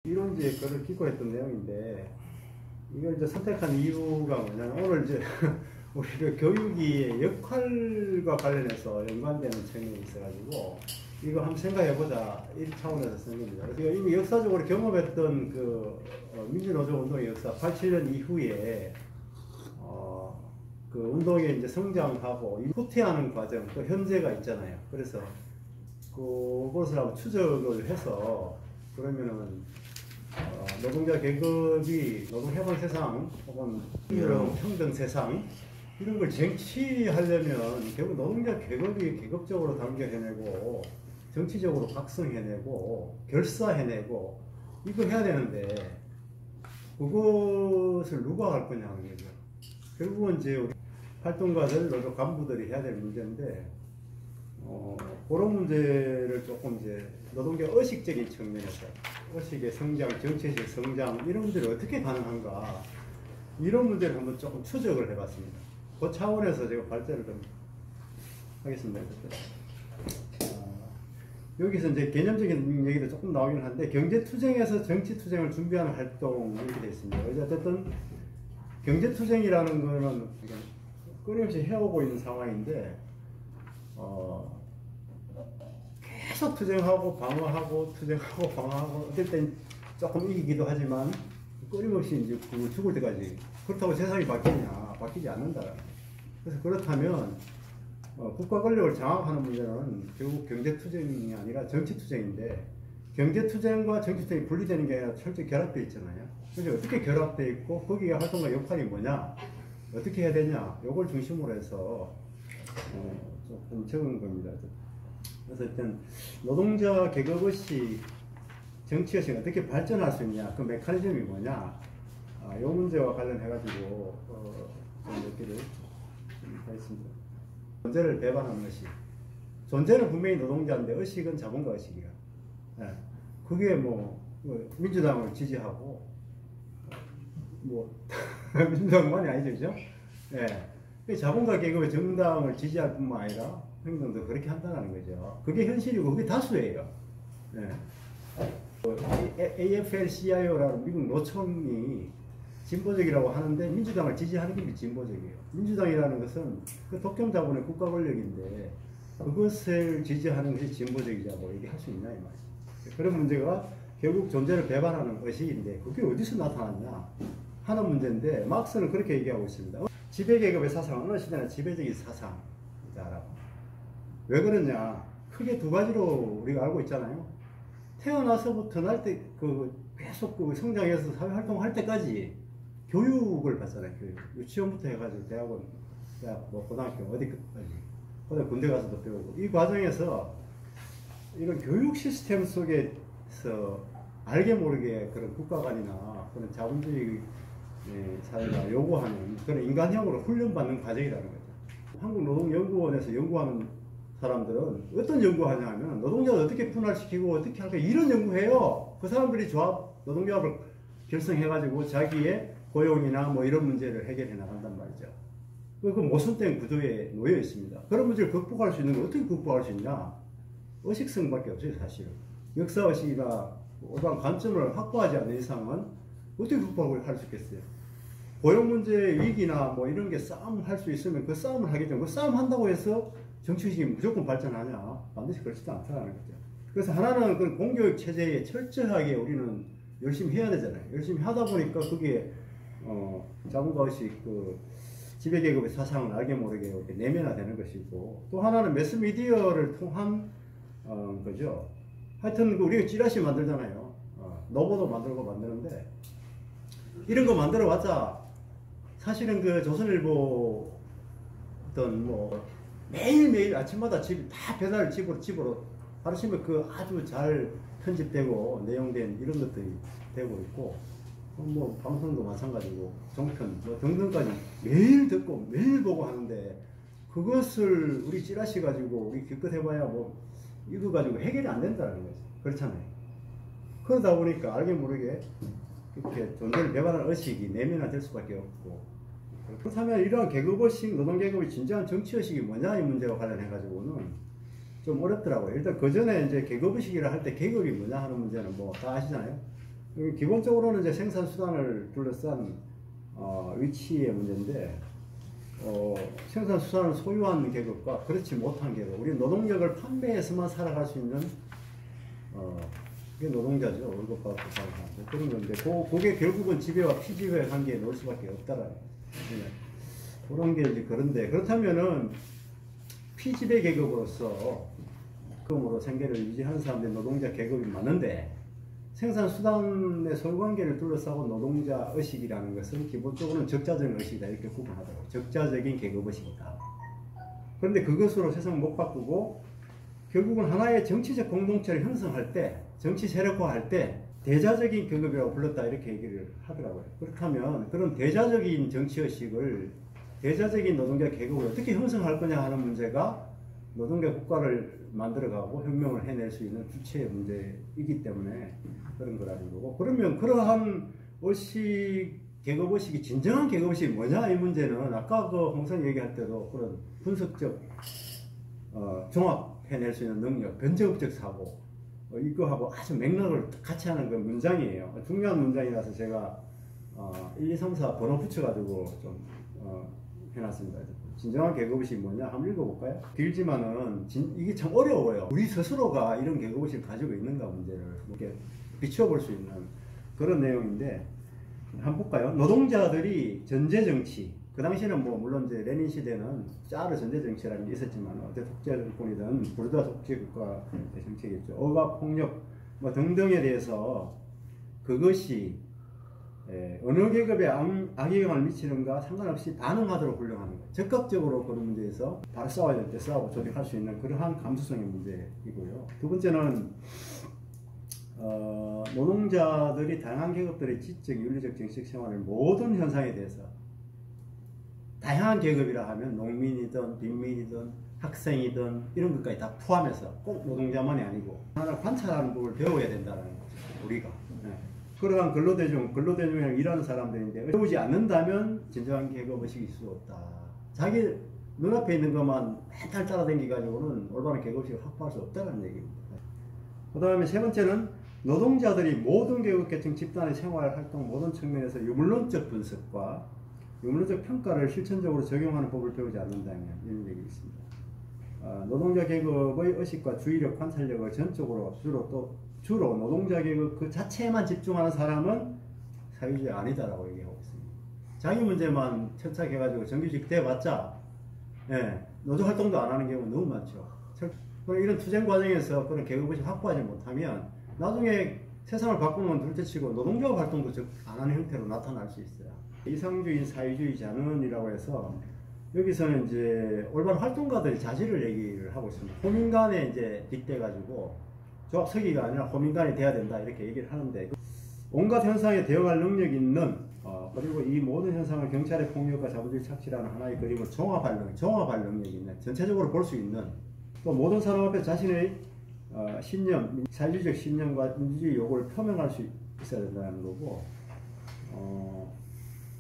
이론지에 글을 기고했던 내용인데, 이걸 이제 선택한 이유가 뭐냐면, 오늘 이제 우리가 교육의 역할과 관련해서 연관되는 책이 있어가지고, 이거 한번 생각해보자, 이 차원에서 쓴 겁니다. 그래서 이미 역사적으로 경험했던 민주노조 운동의 역사, 87년 이후에, 그 운동에 이제 성장하고, 후퇴하는 과정, 또 현재가 있잖아요. 그래서, 그것을 한번 추적을 해서, 그러면은, 노동자 계급이 노동해방 세상 혹은 평등 세상 이런 걸 쟁취하려면 결국 노동자 계급이 계급적으로 단결해내고 정치적으로 각성해내고 결사해내고 이거 해야 되는데 그것을 누가 할 거냐 하는 거죠. 결국은 이제 우리 활동가들, 노조 간부들이 해야 될 문제인데 그런 문제를 조금 이제 노동자 의식적인 측면에서 의식의 성장, 정치적 성장 이런 문제를 어떻게 가능한가 이런 문제를 한번 조금 추적을 해봤습니다. 그 차원에서 제가 발제를 좀 하겠습니다. 여기서 이제 개념적인 얘기도 조금 나오긴 한데 경제투쟁에서 정치투쟁을 준비하는 활동 이렇게 되어 있습니다. 어쨌든 경제투쟁이라는 거는 끊임없이 해오고 있는 상황인데 계속 투쟁하고 방어하고 투쟁하고 방어하고 어떨 땐 조금 이기기도 하지만 끊임없이 이제 죽을 때까지 그렇다고 세상이 바뀌냐? 바뀌지 않는다. 그래서 그렇다면 국가 권력을 장악하는 문제는 결국 경제투쟁이 아니라 정치투쟁인데 경제투쟁과 정치투쟁이 분리되는 게 아니라 철저히 결합되어 있잖아요. 그래서 어떻게 결합되어 있고 거기에 활동과 역할이 뭐냐? 어떻게 해야 되냐? 이걸 중심으로 해서 조금 적은 겁니다. 그래서 일단 노동자 계급의식, 정치의식 어떻게 발전할 수 있냐, 그 메커니즘이 뭐냐, 이 문제와 관련해가지고 몇 개를 하겠습니다. 존재를 배반하는 의식. 존재는 분명히 노동자인데 의식은 자본가 의식이야. 예. 그게 민주당을 지지하고 민주당만이 아니죠, 그죠? 예. 자본가 계급의 정당을 지지할 뿐만 아니라 행동도 그렇게 한다는 거죠. 그게 현실이고 그게 다수예요. 네. AFL-CIO라는 미국 노총이 진보적이라고 하는데 민주당을 지지하는 게 진보적이에요. 민주당이라는 것은 그 독점 자본의 국가 권력인데 그것을 지지하는 것이 진보적이라고 얘기할 수 있나 이 말이죠. 그런 문제가 결국 존재를 배반하는 의식인데 그게 어디서 나타났냐 하는 문제인데 막스는 그렇게 얘기하고 있습니다. 지배계급의 사상, 어느 시대나 지배적인 사상이다라고. 왜 그러냐? 크게 두 가지로 우리가 알고 있잖아요. 태어나서부터 날 때 계속 성장해서 사회활동할 때까지 교육을 받잖아요. 교육. 유치원부터 해가지고 대학원, 대학, 고등학교 어디까지, 그다음에 군대 가서도 배우고 이 과정에서 이런 교육 시스템 속에서 알게 모르게 그런 국가관이나 그런 자본주의 사회가 요구하는 그런 인간형으로 훈련받는 과정이라는 거죠. 한국노동연구원에서 연구하는 사람들은 어떤 연구하냐 하면 노동자를 어떻게 분할시키고 어떻게 할까 이런 연구해요. 그 사람들이 노동조합을 결성해가지고 자기의 고용이나 이런 문제를 해결해 나간단 말이죠. 그 모순된 구조에 놓여 있습니다. 그런 문제를 극복할 수 있는 걸 어떻게 극복할 수 있냐? 의식성밖에 없어요, 사실은. 역사의식이나 어떠한 관점을 확보하지 않는 이상은 어떻게 극복을 할 수 있겠어요? 고용 문제 위기나 이런 게 싸움할 수 있으면 그 싸움을 하겠죠. 그 싸움 한다고 해서 정치의식이 무조건 발전하냐? 반드시 그렇지도 않다는 거죠. 그래서 하나는 그 공교육 체제에 철저하게 우리는 열심히 해야 되잖아요. 열심히 하다 보니까 그게 자본가의식, 지배계급의 사상을 알게 모르게 내면화되는 것이고 또 하나는 매스미디어를 통한 거죠. 하여튼 우리가 찌라시 만들잖아요. 노보도 만들고 만드는데 이런 거 만들어 봤자 사실은 조선일보 어떤 매일매일 아침마다 다 배달 집으로 하루씩 아주 잘 편집되고 내용된 이런 것들이 되고 있고 방송도 마찬가지고 종편 등등까지 매일 듣고 매일 보고 하는데 그것을 우리 찌라시 가지고 우리 기껏 해봐야 이거 가지고 해결이 안 된다는 거죠. 그렇잖아요. 그러다 보니까 알게 모르게 이렇게 존재를 배반하는 의식이 내면화될 수밖에 없고 그렇다면 이러한 계급의식, 노동계급의 진정한 정치의식이 뭐냐 이 문제와 관련해가지고는 좀 어렵더라고요. 일단 그 전에 이제 계급의식이라 할 때 계급이 뭐냐 하는 문제는 다 아시잖아요. 기본적으로는 이제 생산 수단을 둘러싼 위치의 문제인데, 생산 수단을 소유한 계급과 그렇지 못한 계급, 우리 노동력을 판매해서만 살아갈 수 있는 그게 노동자죠. 월급 받고 사는 사람들. 그런 건데, 그게 결국은 지배와 피지배의 관계에 놓을 수밖에 없다라는 거예요. 그런 게 이제 그런데, 그렇다면은 피지배 계급으로서 금으로 생계를 유지하는 사람들이 노동자 계급이 많은데, 생산 수단의 소유관계를 둘러싸고 노동자 의식이라는 것은 기본적으로는 적자적인 의식이다 이렇게 구분하더라고요. 적자적인 계급 의식이다. 그런데 그것으로 세상을 못 바꾸고 결국은 하나의 정치적 공동체를 형성할 때, 정치 세력화할 때 대자적인 계급이라고 불렀다 이렇게 얘기를 하더라고요. 그렇다면 그런 대자적인 정치의식을, 대자적인 노동자 계급을 어떻게 형성할 거냐 하는 문제가 노동자 국가를 만들어가고 혁명을 해낼 수 있는 주체의 문제이기 때문에 그런 거라는 거고, 그러면 그러한 의식, 계급의식이 진정한 계급의식이 뭐냐 이 문제는 아까 그 홍선 얘기할 때도 그런 분석적 종합해낼 수 있는 능력, 변제업적 사고 이거하고 아주 맥락을 같이 하는 그 문장이에요. 중요한 문장이라서 제가 1, 2, 3, 4 번호 붙여가지고 좀 해놨습니다. 진정한 계급의식이 뭐냐 한번 읽어볼까요? 길지만은 이게 참 어려워요. 우리 스스로가 이런 계급의식을 가지고 있는가 문제를 이렇게 비추어볼 수 있는 그런 내용인데, 한번 볼까요? 노동자들이 전제정치, 그 당시에는 뭐 물론 이제 레닌 시대는 짜르 전제정치라는 게 있었지만 어때 독재 정권이든 부르주아 독재국가 정책이겠죠. 억압, 폭력 뭐 등등에 대해서 그것이 어느 계급에 악영향을 미치는가 상관없이 반응하도록 훈련하는 거예요. 적극적으로 그런 문제에서 바로 싸워야 될 때 싸우고 조직할 수 있는 그러한 감수성의 문제이고요. 두 번째는 노동자들이 다양한 계급들의 지적, 윤리적, 정치적 생활의 모든 현상에 대해서, 다양한 계급이라 하면 농민이든 빈민이든 학생이든 이런 것까지 다 포함해서 꼭 노동자만이 아니고 하나 관찰하는 법을 배워야 된다는 거죠. 우리가. 그러한 근로대중이랑 일하는 사람들인데 배우지 않는다면 진정한 계급의식이 있을 수 없다. 자기 눈앞에 있는 것만 맨날 따라다니가지고는 올바른 계급의식을 확보할 수 없다는 얘기입니다. 그 다음에 세 번째는 노동자들이 모든 계급계층 집단의 생활활동 모든 측면에서 유물론적 분석과 유물론적 평가를 실천적으로 적용하는 법을 배우지 않는다면 이런 얘기 있습니다. 노동자 계급의 의식과 주의력, 관찰력을 전적으로 주로 노동자 계급 그 자체에만 집중하는 사람은 사회주의 아니다라고 얘기하고 있습니다. 자기 문제만 천착해가지고 정규직 돼봤자 노조활동도 안 하는 경우가 너무 많죠. 이런 투쟁 과정에서 그런 계급의식 확보하지 못하면 나중에 세상을 바꾸는 건 둘째치고 노동조합 활동도 안 하는 형태로 나타날 수 있어요. 이상주의 사회주의자는이라고 해서 여기서는 이제 올바른 활동가들의 자질을 얘기를 하고 있습니다. 호민간에 이제 빗대가지고 조합 서기가 아니라 호민간이 돼야 된다 이렇게 얘기를 하는데, 온갖 현상에 대응할 능력이 있는 그리고 이 모든 현상을 경찰의 폭력과 자본주의 착취라는 하나의 그림을 종합할 능력이 있는, 전체적으로 볼 수 있는, 또 모든 사람 앞에 자신의 신념, 사회주의적 신념과 민주주의 요구를 표명할 수 있어야 된다는 거고,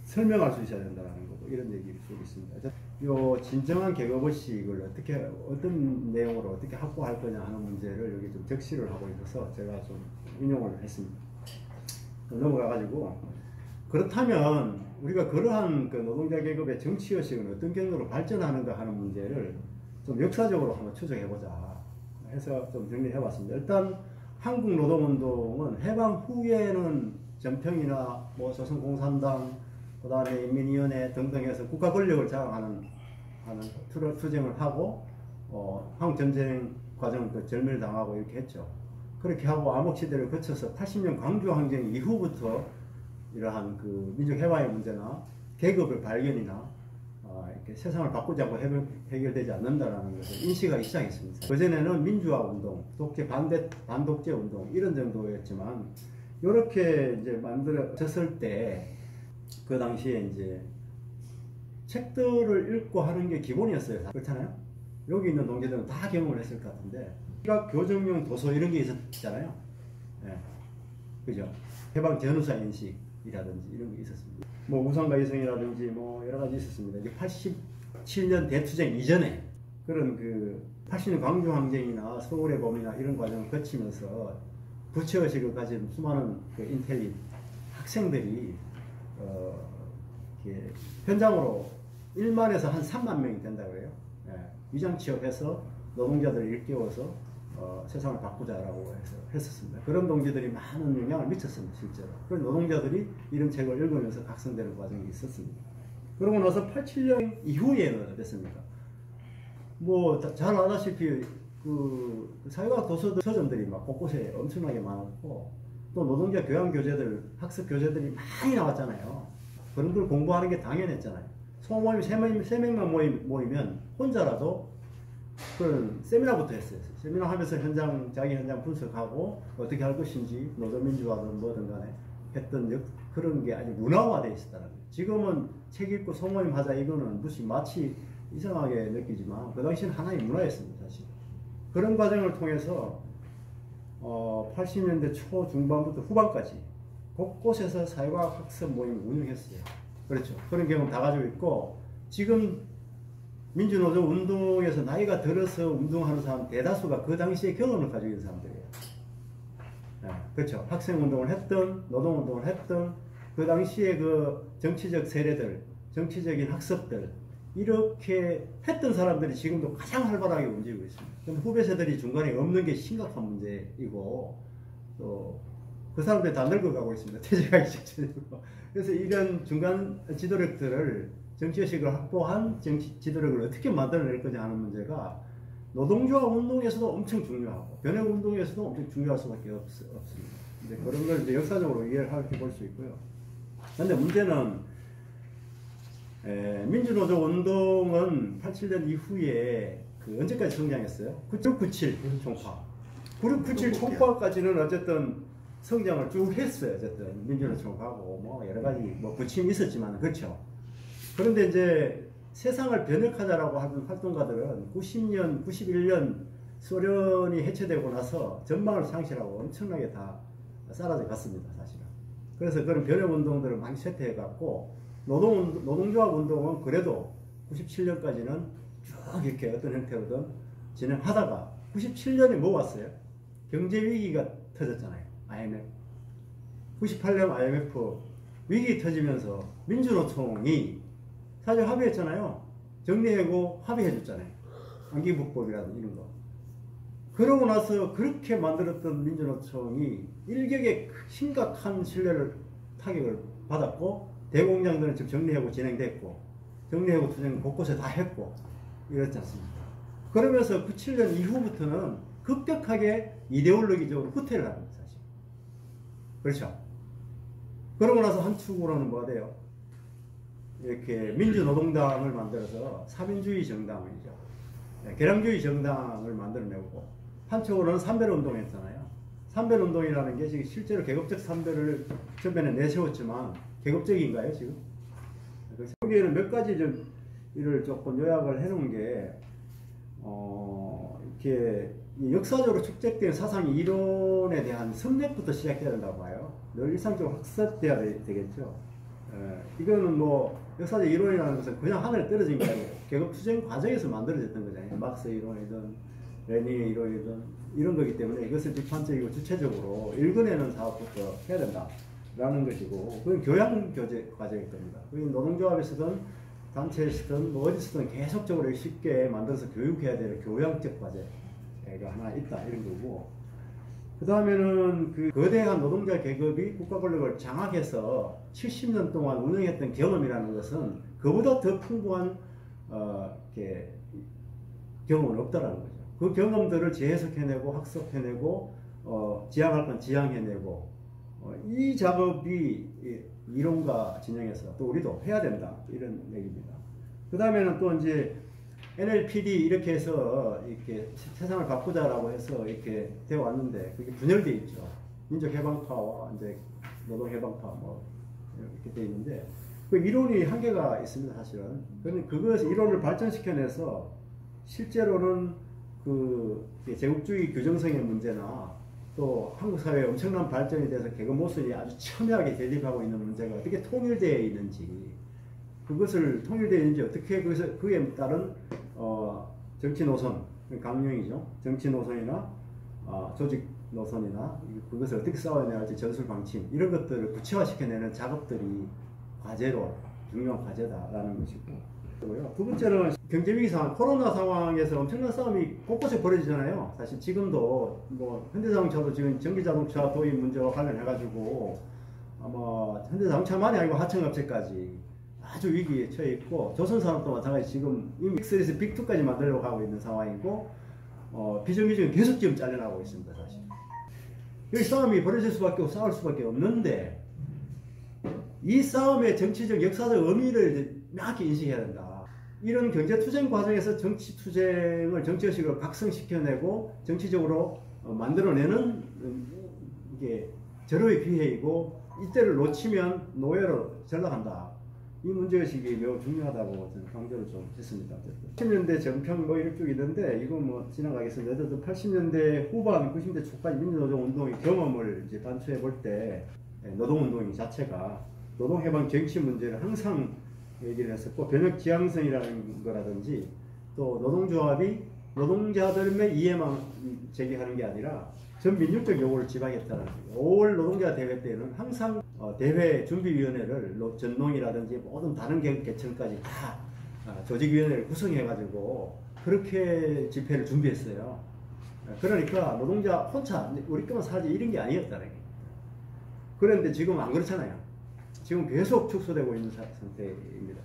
설명할 수 있어야 된다는 거고, 이런 얘기를 쓰고 있습니다. 요 진정한 계급의식을 어떻게, 어떤 내용으로 어떻게 확보할 거냐 하는 문제를 여기 좀 적시를 하고 있어서 제가 좀 인용을 했습니다. 넘어가가지고, 그렇다면 우리가 그러한 그 노동자 계급의 정치의식은 어떤 경로로 발전하는가 하는 문제를 좀 역사적으로 한번 추적해보자 해서 좀 정리해봤습니다. 일단 한국 노동운동은 해방 후에는 전평이나 뭐 조선공산당, 그 다음에 인민위원회 등등해서 국가 권력을 장악하는 투쟁을 하고, 한국전쟁 과정을 또 절멸당하고 이렇게 했죠. 그렇게 하고 암흑시대를 거쳐서 80년 광주항쟁 이후부터 이러한 그 민족해방의 문제나 계급의 발견이나 이렇게 세상을 바꾸지 않고 해결되지 않는다라는 것을 인식하기 시작했습니다. 그전에는 민주화 운동, 독재 반독재 운동 이런 정도였지만, 이렇게 이제 만들어졌을 때 그 당시에 이제 책들을 읽고 하는 게 기본이었어요. 그렇잖아요. 여기 있는 동지들은 다 경험을 했을 것 같은데, 시각 교정용 도서 이런 게 있었잖아요. 그죠? 해방 전후사 인식이라든지 이런 게 있었습니다. 뭐 우상과 이성이라든지 뭐 여러 가지 있었습니다. 이게 87년 대투쟁 이전에 그런 그 80년 광주항쟁이나 서울의 봄이나 이런 과정을 거치면서 부처의식을 가진 수많은 그 인텔리 학생들이 이렇게 현장으로 1만에서 한 3만 명이 된다고 해요. 예, 위장 취업해서 노동자들을 일깨워서 세상을 바꾸자라고 해서 했었습니다. 그런 동지들이 많은 영향을 미쳤습니다, 실제로. 그런 노동자들이 이런 책을 읽으면서 각성되는 과정이 있었습니다. 그러고 나서 87년 이후에는 어땠습니까? 뭐 잘 아다시피 그 사회과학 도서 서점들이 막 곳곳에 엄청나게 많았고, 또 노동자 교양 교재들, 학습 교재들이 많이 나왔잖아요. 그런 걸 공부하는 게 당연했잖아요. 소모임 3명만 모이면 혼자라도 그런 세미나부터 했어요. 세미나 하면서 자기 현장 분석하고 어떻게 할 것인지 노동민주화든 뭐든 간에 했던 그런 게 아주 문화화되어 있었다는 거예요. 지금은 책 읽고 소모임 하자 이거는 마치 이상하게 느끼지만 그 당시는 하나의 문화였습니다, 사실. 그런 과정을 통해서 80년대 초 중반부터 후반까지 곳곳에서 사회과학 학습 모임을 운영했어요. 그렇죠. 그런 경험 다 가지고 있고, 지금 민주노조 운동에서 나이가 들어서 운동하는 사람 대다수가 그 당시에 경험을 가지고 있는 사람들이에요. 네, 그렇죠. 학생운동을 했던, 노동운동을 했던, 그 당시에 그 정치적 세력들, 정치적인 학습들, 이렇게 했던 사람들이 지금도 가장 활발하게 움직이고 있습니다. 그럼 후배 세대들이 중간에 없는 게 심각한 문제이고, 또 그 사람들이 다 늙어가고 있습니다. 퇴직하기 직전이고. 그래서 이런 중간 지도력들을, 정치의식을 확보한 정치 지도력을 어떻게 만들어낼 거냐 하는 문제가 노동조합 운동에서도 엄청 중요하고 변혁 운동에서도 엄청 중요할 수밖에 없습니다. 근데 그런 걸 이제 역사적으로 이해를 하게 볼 수 있고요. 그런데 문제는 민주노조 운동은 87년 이후에 그 언제까지 성장했어요? 9697 총파. 9697 총파까지는 어쨌든 성장을 쭉 했어요. 어쨌든 민주노조 총파하고 뭐 여러 가지 뭐 부침이 있었지만, 그렇죠. 그런데 이제 세상을 변혁하자라고 하는 활동가들은 90년, 91년 소련이 해체되고 나서 전망을 상실하고 엄청나게 다 사라져 갔습니다, 사실은. 그래서 그런 변혁 운동들을 많이 쇠퇴해 갔고, 노동조합 운동은 그래도 97년까지는 쭉 이렇게 어떤 형태로든 진행하다가 97년에 뭐 왔어요? 경제 위기가 터졌잖아요. IMF. 98년 IMF 위기 터지면서 민주노총이 사실 합의했잖아요. 정리하고 합의해줬잖아요. 안기부법이라든 이런 거. 그러고 나서 그렇게 만들었던 민주노총이 일격에 심각한 타격을 받았고, 대공장들은 지금 정리하고 진행됐고, 정리하고 투쟁 곳곳에 다 했고, 이렇지 않습니까? 그러면서 97년 이후부터는 급격하게 이데올로기적으로 후퇴를 합니다, 사실. 그렇죠? 그러고 나서 한 축으로는 뭐가 돼요? 이렇게 민주노동당을 만들어서 사민주의 정당이죠. 개량주의 정당을 만들어내고, 한쪽으로는 삼별운동을 했잖아요. 삼별운동이라는 게 지금 실제로 계급적 삼별을 전면에 내세웠지만 계급적인가요, 지금? 여기에는 몇 가지 좀 이를 조금 요약을 해놓은 게, 이렇게 역사적으로 축적된 사상 이론에 대한 성립부터 시작해야 된다고 봐요. 늘 일상적으로 학습돼야 되겠죠. 이거는 뭐 역사적 이론이라는 것은 그냥 하늘에 떨어진 게 아니고 계급 투쟁 과정에서 만들어졌던 거잖아요. 막스 이론이든 레닌의 이론이든 이런 거기 때문에 이것을 비판적이고 주체적으로 읽어내는 사업부터 해야 된다라는 것이고, 그건 교양 교재 과정일 겁니다. 그건 노동조합에서든 단체에서든 뭐 어디서든 계속적으로 쉽게 만들어서 교육해야 될 교양적 과제가 하나 있다, 이런 거고, 그 다음에는 그 거대한 노동자 계급이 국가 권력을 장악해서 70년 동안 운영했던 경험이라는 것은 그보다 더 풍부한 경험은 없다라는 거죠. 그 경험들을 재해석해내고 학습해내고 지향할 건 지향해내고, 이 작업이 이론과 진영에서 또 우리도 해야 된다, 이런 얘기입니다. 그 다음에는 또 이제 NLPD 이렇게 해서 이렇게 세상을 바꾸자라고 해서 이렇게 되어 왔는데, 그게 분열되어 있죠. 민족해방파와 이제 노동해방파 뭐 이렇게 되어 있는데, 그 이론이 한계가 있습니다, 사실은. 그런데 그것을 이론을 발전시켜내서 실제로는 그 제국주의 규정성의 문제나 또 한국 사회의 엄청난 발전에 대해서 계급 모순이 아주 첨예하게 대립하고 있는 문제가 어떻게 통일되어 있는지, 그것을 통일되어 있는지 어떻게 그에 따른 정치 노선, 강령이죠. 정치 노선이나 조직 노선이나 그것을 어떻게 싸워내야 할지 전술 방침 이런 것들을 구체화시켜내는 작업들이 과제로 중요한 과제다라는 것이고 두 번째는 경제위기 상황, 코로나 상황에서 엄청난 싸움이 곳곳에 벌어지잖아요. 사실 지금도 뭐 현대자동차도 지금 전기자동차 도입 문제와 관련해가지고 아마 현대자동차만이 아니고 하청업체까지 아주 위기에 처해 있고 조선산업도 마찬가지 지금 이미 빅3에서 빅2까지 만들려고 하고 있는 상황이고 비정규직은 계속 지금 잘려나가고 있습니다. 사실 여기 싸움이 벌어질 수밖에 없고 싸울 수밖에 없는데 이 싸움의 정치적 역사적 의미를 명확히 인식해야 된다. 이런 경제투쟁 과정에서 정치투쟁을 정치의식으로 각성시켜내고 정치적으로 만들어내는 이게 절호의 기회이고 이때를 놓치면 노예로 전락한다. 이 문제의식이 매우 중요하다고 저는 강조를 좀 했습니다. 80년대 전평 뭐 이렇게 쭉 있는데 이거 뭐 지나가겠습니다. 어쨌든 80년대 후반 90년대 초까지 민주노총 운동의 경험을 이제 단추해 볼 때 노동운동 자체가 노동해방 정치 문제를 항상 얘기를 했었고 변혁 지향성이라는 거라든지 또 노동조합이 노동자들의 이해만 제기하는 게 아니라 전 민족적 요구를 지향했다는 거예요. 5월 노동자 대회 때는 항상 대회 준비위원회를 전농이라든지 모든 다른 계층까지 다 조직위원회를 구성해가지고 그렇게 집회를 준비했어요. 그러니까 노동자 혼자 우리 것만 살지 이런 게 아니었다는 거예요. 그런데 지금 안 그렇잖아요. 지금 계속 축소되고 있는 상태입니다.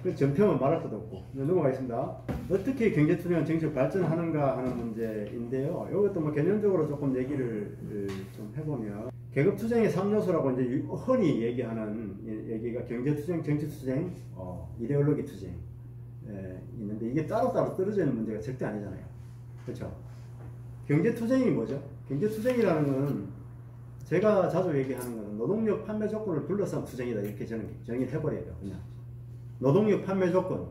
그래서 전평은 말할 것도 없고 넘어가겠습니다. 어떻게 경제투쟁 정책 발전하는가 하는 문제인데요. 이것도 뭐 개념적으로 조금 얘기를 좀 해보면 계급투쟁의 3요소라고 이제 흔히 얘기하는 얘기가 경제투쟁, 정치투쟁, 이데올로기 투쟁 있는데 이게 따로따로 떨어져 있는 문제가 절대 아니잖아요. 그렇죠? 경제투쟁이 뭐죠? 경제투쟁이라는 것은 제가 자주 얘기하는 것은 노동력 판매 조건을 둘러싼 투쟁이다 이렇게 저는 정의를 해버려요. 그냥 노동력 판매 조건,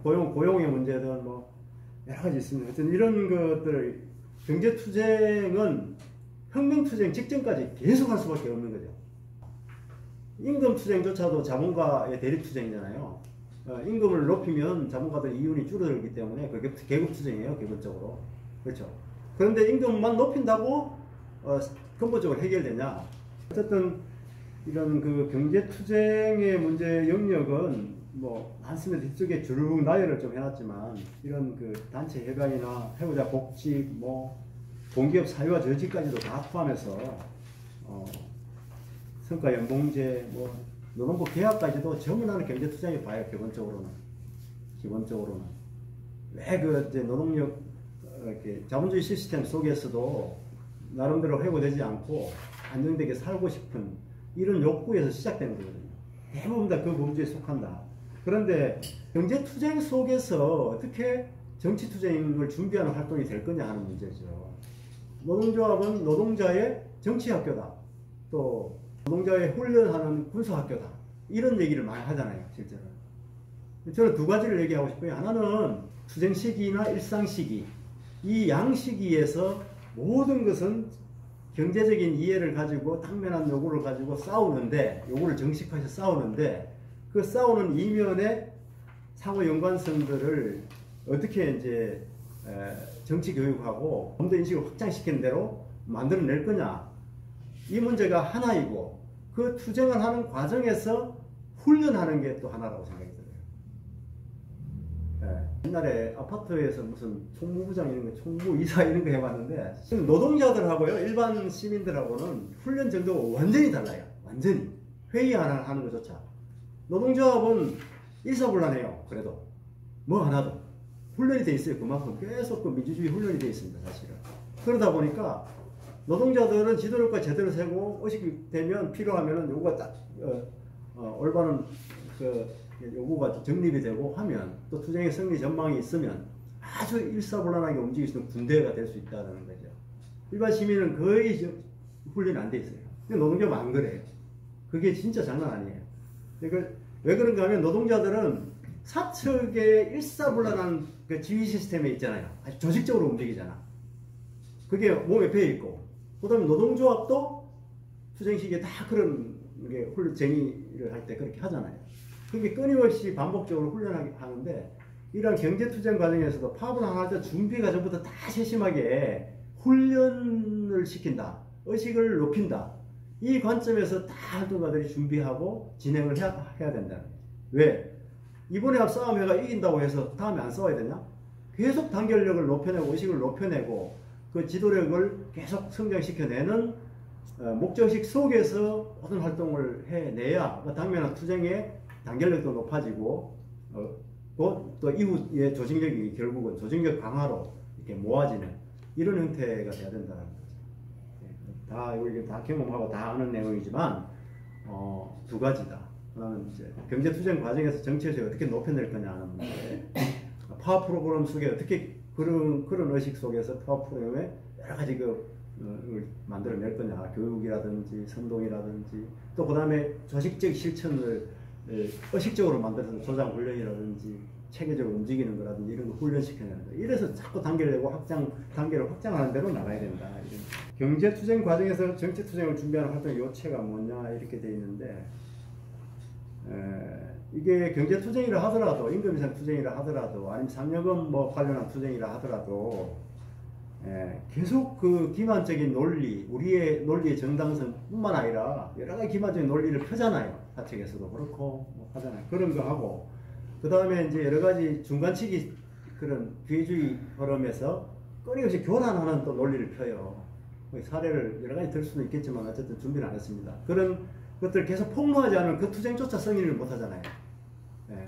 고용의 문제든 뭐 여러 가지 있습니다. 하여튼 이런 것들 경제투쟁은 혁명투쟁 직전까지 계속 할 수밖에 없는 거죠. 임금투쟁조차도 자본가의 대립투쟁이잖아요. 임금을 높이면 자본가들 이윤이 줄어들기 때문에 그게 계급투쟁이에요. 기본적으로. 그렇죠. 그런데 임금만 높인다고 근본적으로 해결되냐? 어쨌든 이런 그 경제투쟁의 문제 영역은 뭐 많습니다. 이쪽에 쭉 나열을 좀 해놨지만 이런 그 단체 협약이나 해고자 복직, 뭐 공기업 사유화 저지까지도 다 포함해서 성과 연봉제, 뭐 노동부 계약까지도 전문하는 경제투쟁이 봐요. 기본적으로는 왜 그 이제 노동력 이렇게 자본주의 시스템 속에서도 나름대로 회고되지 않고 안정되게 살고 싶은 이런 욕구에서 시작되는 거거든요. 대부분 다 그 범주에 속한다. 그런데 경제투쟁 속에서 어떻게 정치투쟁을 준비하는 활동이 될 거냐 하는 문제죠. 노동조합은 노동자의 정치학교다. 또 노동자의 훈련하는 군사학교다. 이런 얘기를 많이 하잖아요. 실제로. 저는 두 가지를 얘기하고 싶어요. 하나는 투쟁 시기나 일상 시기. 이 양 시기에서 모든 것은 경제적인 이해를 가지고 당면한 요구를 가지고 싸우는데 요구를 정식화해서 싸우는데 그 싸우는 이면에 상호 연관성들을 어떻게 이제 정치 교육하고 범죄 인식을 확장시키는 대로 만들어낼 거냐 이 문제가 하나이고 그 투쟁을 하는 과정에서 훈련하는 게 또 하나라고 생각이 들어요. 옛날에 아파트에서 무슨 총무부장 이런 거, 총무이사 이런 거 해봤는데 노동자들하고요 일반 시민들하고는 훈련 정도가 완전히 달라요. 완전히 회의 하나 하는 것조차 노동조합은 일사불란해요. 그래도 뭐 하나도 훈련이 돼 있어요. 그만큼 계속 그 민주주의 훈련이 돼 있습니다. 사실은 그러다 보니까 노동자들은 지도력과 제대로 세고 의식이 되면 필요하면은 요구가 딱 올바른 그 요구가 정립이 되고 하면 또 투쟁의 승리 전망이 있으면 아주 일사불란하게 움직일 수 있는 군대가 될 수 있다는 거죠. 일반 시민은 거의 훈련이 안 돼 있어요. 근데 노동조합은 안 그래요. 그게 진짜 장난 아니에요. 그러니까 왜 그런가 하면 노동자들은 사측의 일사불란한 그 지휘 시스템에 있잖아요. 아주 조직적으로 움직이잖아. 그게 몸에 배어 있고 그 다음에 노동조합도 투쟁 시기에 다 그런 게 훈련 쟁의를 할 때 그렇게 하잖아요. 그게 끊임없이 반복적으로 훈련하게 하는데 이런 경제투쟁 과정에서도 파업을 하나 할 때 준비 과정부터 다 세심하게 훈련을 시킨다. 의식을 높인다. 이 관점에서 다 활동가들이 준비하고 진행을 해야 된다. 왜? 이번에 싸움해가 이긴다고 해서 다음에 안 싸워야 되냐? 계속 단결력을 높여내고 의식을 높여내고 그 지도력을 계속 성장시켜내는 목적식 속에서 모든 활동을 해내야 당면한 투쟁의 단결력도 높아지고 또 이후의 조직력이 결국은 조직력 강화로 이렇게 모아지는 이런 형태가 돼야 된다는 거죠. 다 이게 다 경험하고 다 아는 내용이지만 두 가지다. 하나는 이제 경제 투쟁 과정에서 정치에서 어떻게 높여낼 거냐 하는 문제. 파워 프로그램 속에 어떻게 그런 의식 속에서 파워 프로그램에 여러 가지 만들어낼 거냐. 교육이라든지 선동이라든지 또 그 다음에 조직적 실천을 의식적으로 만들어서 조장 훈련이라든지 체계적으로 움직이는 거라든지 이런 거 훈련시켜내는 거. 이래서 자꾸 단계를 내고 단계를 확장하는 대로 나가야 된다. 이런. 경제 투쟁 과정에서 정치 투쟁을 준비하는 활동 요체가 뭐냐 이렇게 되어 있는데 이게 경제 투쟁이라 하더라도 임금 인상 투쟁이라 하더라도 아니면 상여금 관련한 투쟁이라 하더라도 계속 그 기만적인 논리, 우리의 논리의 정당성뿐만 아니라 여러 가지 기만적인 논리를 펴잖아요. 사측에서도 그렇고 하잖아요. 그런 거 하고 그 다음에 이제 여러 가지 중간치기 그런 기회주의 흐름에서 끊임없이 교란하는 또 논리를 펴요. 사례를 여러 가지 들 수도 있겠지만 어쨌든 준비를 안 했습니다. 그런 것들을 계속 폭로하지 않으면 그 투쟁조차 승인을 못 하잖아요.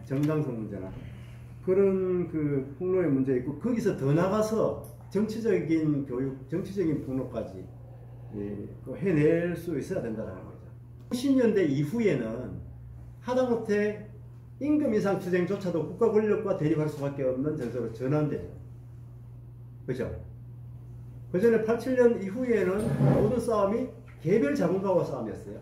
정당성 문제나 그런 그 폭로의 문제 있고 거기서 더 나가서 정치적인 교육, 정치적인 폭로까지 해낼 수 있어야 된다는 거죠. 90년대 이후에는 하다못해 임금 인상 투쟁조차도 국가 권력과 대립할 수밖에 없는 정서로 전환되죠. 그죠? 그 전에 87년 이후에는 모든 싸움이 개별 자본가와 싸움이었어요.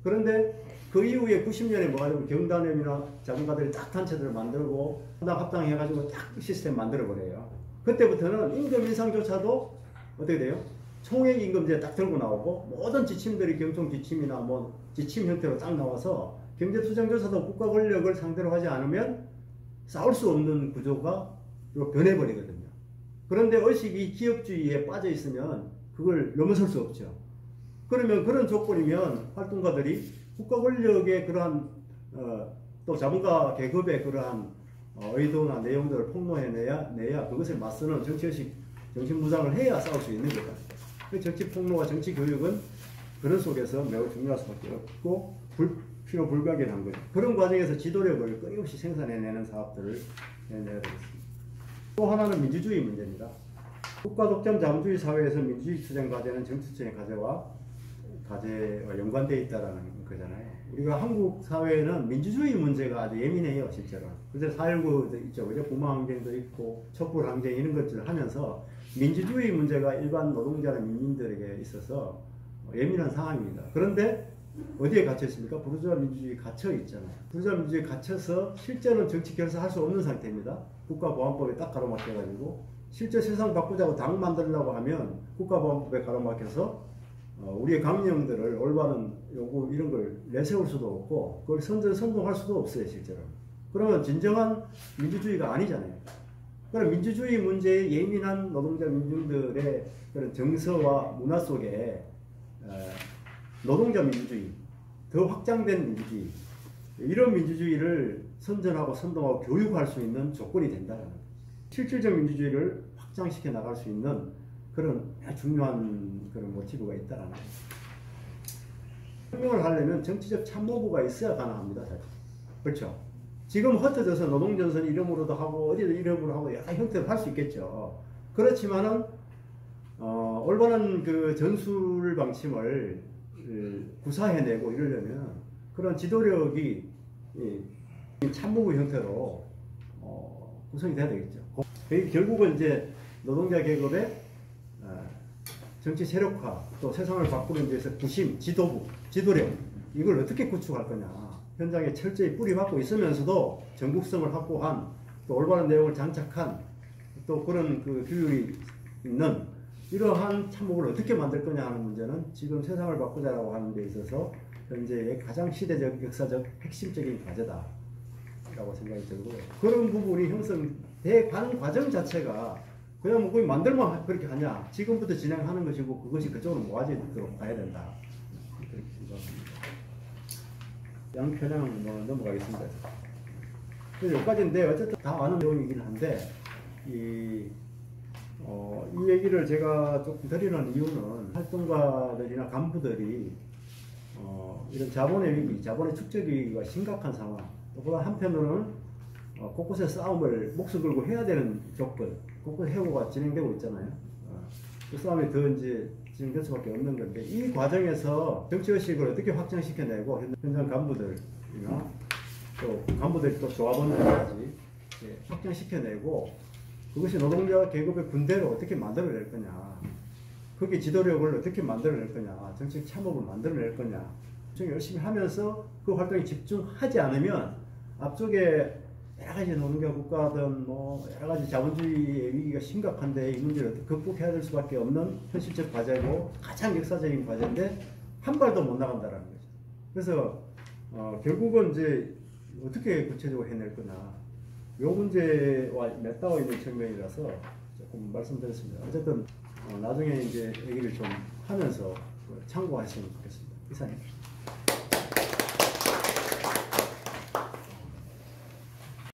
그런데 그 이후에 90년에 뭐하냐면 경단협이나 자본가들이 딱 단체들을 만들고 합당해가지고 딱 시스템 만들어버려요. 그때부터는 임금 인상조차도 어떻게 돼요? 총액 임금제 딱 들고 나오고 모든 지침들이 경총 지침이나 지침 형태로 딱 나와서 경제투쟁조차도 국가 권력을 상대로 하지 않으면 싸울 수 없는 구조가 변해버리거든요. 그런데 의식이 기업주의에 빠져 있으면 그걸 넘어설 수 없죠. 그러면 그런 조건이면 활동가들이 국가 권력의 그러한 또 자본가 계급의 그러한 의도나 내용들을 폭로해내야 그것에 맞서는 정치의식, 정신무장을 해야 싸울 수 있는 거다. 정치 폭로와 정치 교육은 그런 속에서 매우 중요할 수밖에 없고 필요 불가결한 거죠. 그런 과정에서 지도력을 끊임없이 생산해내는 사업들을 해내야 되겠습니다. 또 하나는 민주주의 문제입니다. 국가 독점 자본주의 사회에서 민주주의 투쟁 과제는 정치 투쟁 과제와 연관되어 있다는 거잖아요. 우리가 한국 사회는 민주주의 문제가 아주 예민해요, 실제로. 그래서 4.19도 있죠, 그죠? 부마항쟁도 있고, 촛불항쟁 이런 것들을 하면서 민주주의 문제가 일반 노동자나 민민들에게 있어서 예민한 상황입니다. 그런데 어디에 갇혀 있습니까? 부르주아 민주주의 갇혀 있잖아요. 부르주아 민주주의 갇혀서 실제로는 정치 결사할 수 없는 상태입니다. 국가보안법에 딱 가로막혀가지고 실제 세상 바꾸자고 당 만들려고 하면 국가보안법에 가로막혀서 우리의 강령들을 올바른 요구 이런 걸 내세울 수도 없고 그걸 선동할 수도 없어요, 실제로. 그러면 진정한 민주주의가 아니잖아요. 그럼 민주주의 문제에 예민한 노동자 민중들의 그런 정서와 문화 속에 노동자 민주주의, 더 확장된 민주주의, 이런 민주주의를 선전하고 선동하고 교육할 수 있는 조건이 된다는 거죠. 실질적 민주주의를 확장시켜 나갈 수 있는 그런 중요한 그런 모티브가 있다는 거죠. 혁명을 하려면 정치적 참모부가 있어야 가능합니다. 그렇죠? 지금 흩어져서 노동전선 이름으로도 하고 어디도 이름으로 하고 여러 형태로 할 수 있겠죠. 그렇지만은 올바른 그 전술 방침을 구사해내고 이러려면 그런 지도력이 참모부 형태로 구성이 돼야 되겠죠. 결국은 이제 노동자 계급의 정치 세력화, 또 세상을 바꾸는 데 있어서 구심, 지도부, 지도력 이걸 어떻게 구축할 거냐. 현장에 철저히 뿌리박고 있으면서도 전국성을 확보한 또 올바른 내용을 장착한 또 그런 그 규율이 있는 이러한 참모를 어떻게 만들 거냐 하는 문제는 지금 세상을 바꾸자라고 하는 데 있어서 현재의 가장 시대적, 역사적, 핵심적인 과제다라고 생각이 들고요. 그런 부분이 형성돼 가는 과정 자체가 그냥 뭐 거기 만들면 그렇게 하냐. 지금부터 진행하는 것이고 그것이 그쪽으로 모아지도록 가야 된다. 그렇게 생각합니다. 양편향 뭐 넘어가겠습니다. 그래서 여기까지인데 어쨌든 다 아는 내용이긴 한데 이 얘기를 제가 조금 드리는 이유는 활동가들이나 간부들이 이런 자본의 위기, 자본의 축적 위기가 심각한 상황, 또 한편으로는 곳곳에 싸움을 목숨 걸고 해야 되는 조건, 곳곳 해고가 진행되고 있잖아요. 그 싸움이 더 이제 진행될 수밖에 없는 건데 이 과정에서 정치의식을 어떻게 확장시켜내고 현장 간부들이나 또 간부들이 또 조합원들까지 확장시켜내고 그것이 노동자 계급의 군대를 어떻게 만들어낼 거냐, 거기에 지도력을 어떻게 만들어낼 거냐, 정책 참모를 만들어낼 거냐, 좀 열심히 하면서 그 활동에 집중하지 않으면 앞쪽에 여러 가지 노동자 국가든 뭐 여러 가지 자본주의의 위기가 심각한데 이 문제를 어떻게 극복해야 될 수밖에 없는 현실적 과제고 가장 역사적인 과제인데 한 발도 못 나간다는 거죠. 그래서 결국은 이제 어떻게 구체적으로 해낼 거냐, 이 문제와 맞닿아 있는 측면이라서 조금 말씀드렸습니다. 어쨌든 나중에 이제 얘기를 좀 하면서 참고하시면 좋겠습니다. 이상입니다.